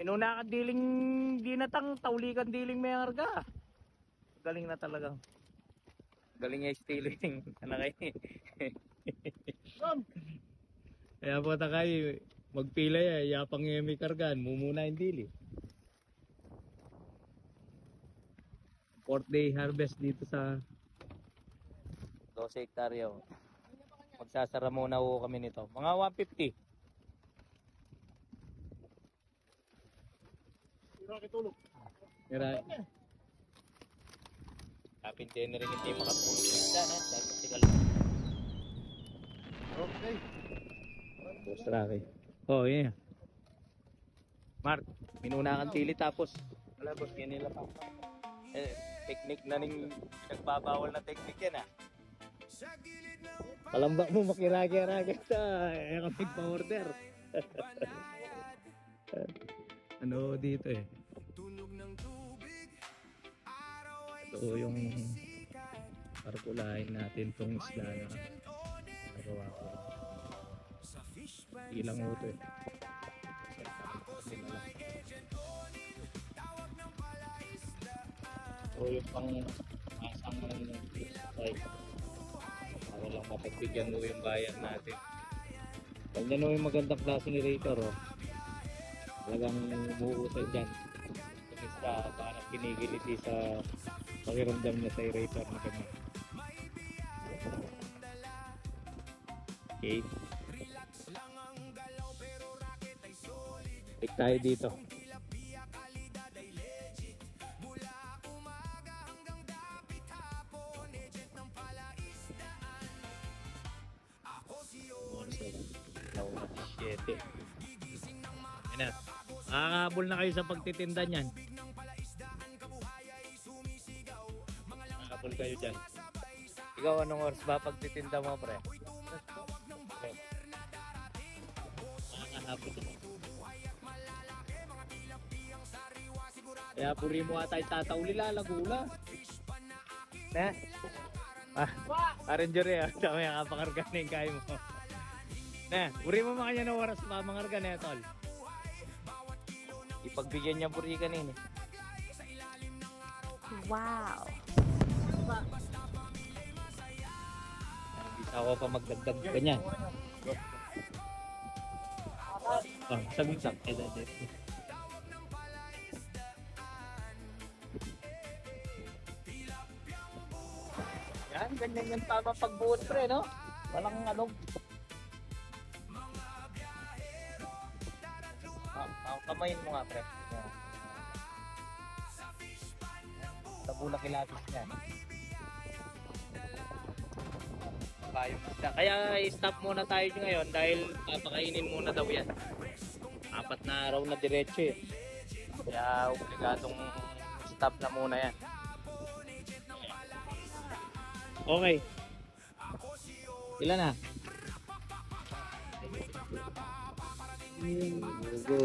Inuna ka diling dinatang, taulikan diling may arga. Galing na talaga. Galing niya stealing. Ano kayo? Kaya po takay, magpila ya, yapang yung may kargan, mumuna yung dili. 4th day harvest dito sa 12 hektarya. Magsasara muna ho kami nito. Mga 150. Mira. Kapin din rin hindi makatulog ng isda, no? Dapat sigalo. Okay. Boss Rocky. Oh, yeah. Mark, minuna kang tili tapos wala boss, yan nila pa. Technique na ning pinagbabawal na technique yan ah. Palambak mo makiragi-ragi ta. Kami pa-order. Ano dito eh. Ito yung parkulahin natin tong isla na nagawa ko. Ilang ito eh. O yung pang asang ay para lang mapagbigyan mo yung bayan natin. Ganyan o yung magandang klase ni Rator oh. Talagang umuusay dyan. Yung isda parang kinigiliti sa pakiramdam niya sa Rator na ganyan. Okay. Take tayo dito. Shit. Yan na. Makakahabol na kayo sa pagtitinda niyan. Makakahabol kayo dyan. Ikaw anong oras ba pagtitinda mo, pre? Makakahabol. Kaya puri mo ata yung tatauli lalagula. Na? Ranger eh. Dami ang kapakarga na yung kaya mo. Na, puri mo makanya na oras pa mangarga na tol. Ipagbigyan niya puri kanina. Wow. Hindi ako pa magdagdag ganyan. Saglit-sak. Yan, ganyan yung tama pagbuot pre, no? Walang ano. Kamayin mo nga pre. Yan. Tabulak ilapis niya. Kaya i-stop muna tayo ngayon dahil papakainin muna daw yan. 4 na araw na diretso eh. Kaya obligadong stop na muna yan. Okay. Ilan na? Go.